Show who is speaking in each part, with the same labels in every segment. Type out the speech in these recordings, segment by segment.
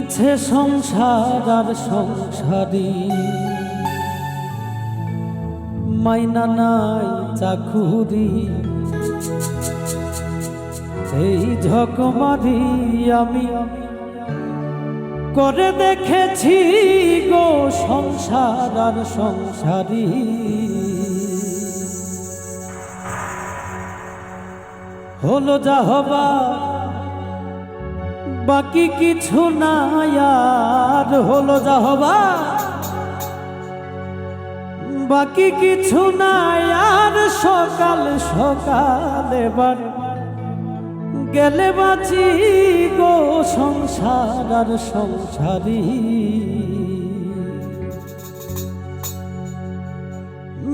Speaker 1: মিছে সংসার আর সংসারী মাইনা নাই চাকুরি এই ঝকমারি আমি করে দেখেছি গো সংসার আর সংসারী হলো যা হবার বাকি কিছু নাই আর হলো যা হবার বাকি কিছু নাই আর সকাল সকাল এবার গেলে বাঁচি গো সংসার আর সংসারী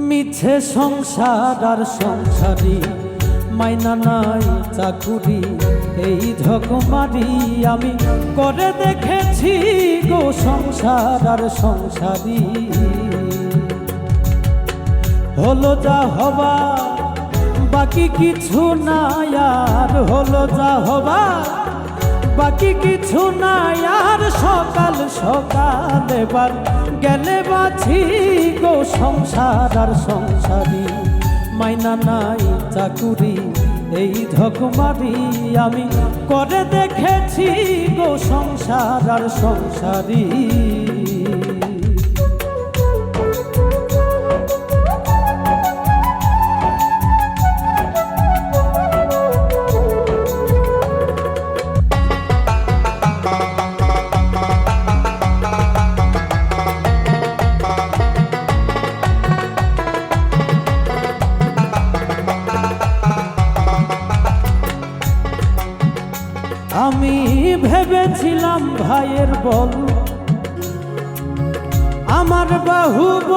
Speaker 1: মিছে সংসার আর সংসারী মাইনা নাই চাকুরি এই ঝকমারি আমি করে দেখেছি গো সংসার আর সংসারী হলো যা হবা বাকি কিছু নাই আর হলো যা হবা বাকি কিছু নাই আর সকাল সকাল এবার গেলে বাঁচি গো সংসার আর সংসারী মাইনা নাই চাকুরি এই ঝকমারি আমি করে দেখেছি গো সংসার আর সংসারী আমি ভেবেছিলাম ভাইয়ের বল আমার বাহুব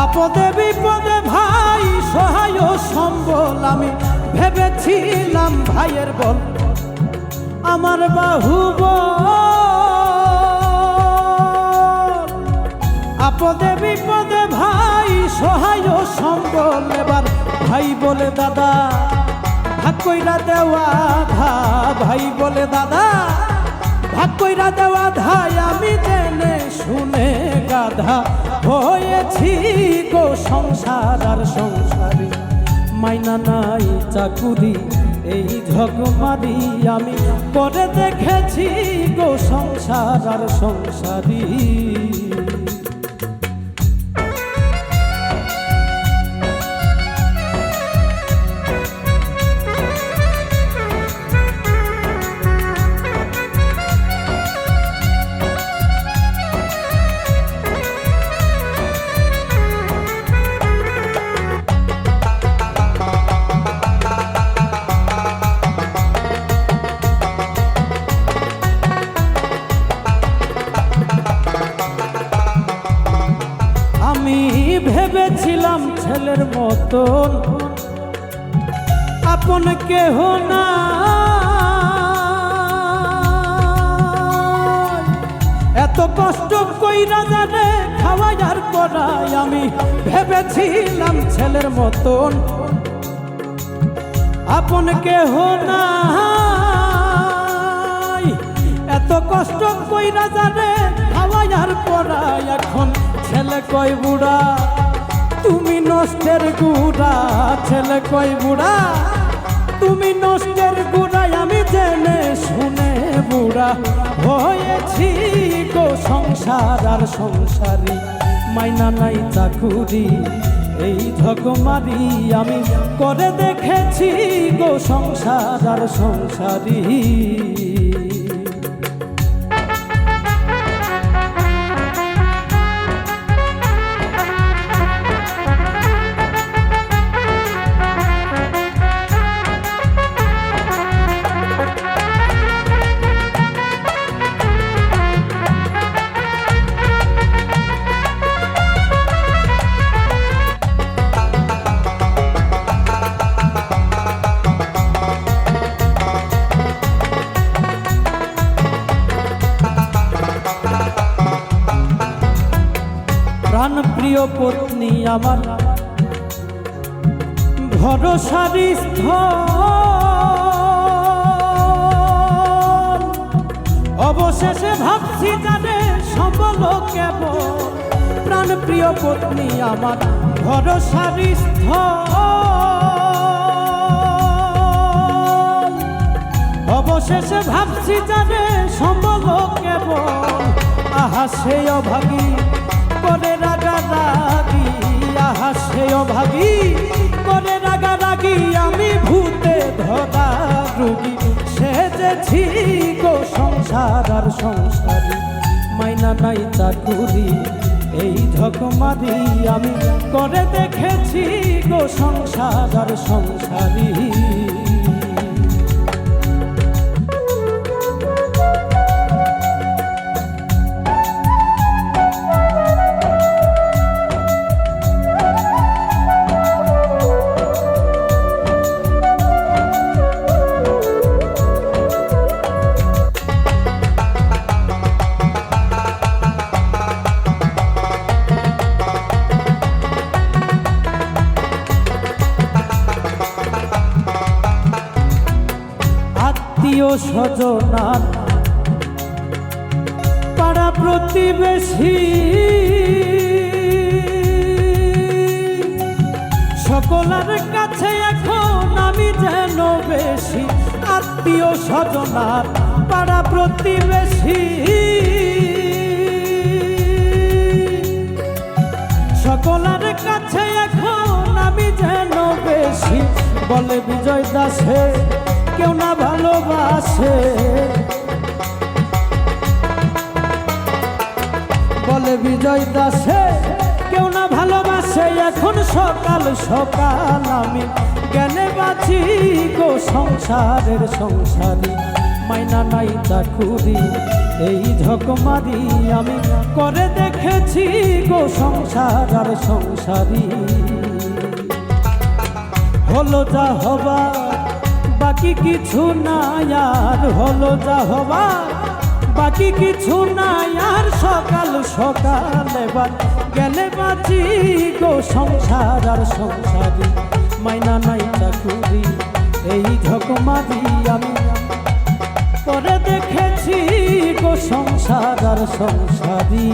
Speaker 1: আপদে বিপদে ভাই সহায় সম্বল আমি ভেবেছিলাম ভাইয়ের বল আমার বাহুব আপদে বিপদে ভাই সহায় সম্বল এবার ভাই বলে দাদা ভাগ কইরা দেওয়া ধা ভাই বলে দাদা ভাগ কইরা দেওয়া ধাই আমি জেনে শুনে গাধা হয়েছি গো সংসার আর সংসারী মাইনা নাই চাকুরি এই ঝকমারি আমি করে দেখেছি গো সংসার আর সংসারী ভেবেছিলাম ছেলের মতন আপন কেহ না এত কষ্ট কইরা জানে খাওয়াই আর করাই আমি ভেবেছিলাম ছেলের মতন আপন কেহ না এত কষ্ট কইরা জানে খাওয়াই আর করাই এখন ছেলে কয় বুড়া তুমি নষ্টের গুড়া ছেলে কয় বুড়া তুমি নষ্টের গুড়াই আমি জেনে শুনে বুড়া হয়েছি গো সংসার আর সংসারী মাইনা নাই চাকুরি এই ঝকমারি আমি করে দেখেছি গো সংসার আর সংসারী প্রাণ প্রিয় পত্নী আমার ভরসার স্থল অবশেষে ভাবছি জানে সম্বল কেবল প্রাণ প্রিয় পত্নী আমার ভরসার স্থল। অবশেষে ভাবছি জানে সম্বল কেবল আহা সে অভাগী করে রাগারাগি, আহা সে অভাগী করে রাগারাগি আমি ভূতে ধরা রোগী সেজেছি গো সংসার আর সংসারী মাইনা নাই চাকুরি এই ঢকমারি আমি করে দেখেছি গো সংসার আর সংসারী। আত্মীয় স্বজনার পাড়া প্রতিবেশী সকলের কাছে এখন আমি যেন বেশি। আত্মীয় স্বজনার পাড়া প্রতিবেশী সকলের কাছে এখন আমি যেন বেশি। বলে বিজয় দাসে কেউ না ভালোবাসে, বলে বিজয় দাসে কেউ না ভালোবাসে। এখন সকাল সকাল আমি জ্ঞানে বাঁচি গো সংসারের সংসারী মাইনা নাই চাকুরি এই ঝকমারি আমি করে দেখেছি গো সংসার আর সংসারী। হলো যা হবার বাকি কিছু নাই আর, হলো যা হবার বাকি কিছু নাই আর। সকাল সকাল এবার গেলে বাঁচি গো সংসার আর সংসারী মাইনা নাই চাকুরি এই ঝকমারি আমি করে দেখেছি গো সংসার আর সংসারী।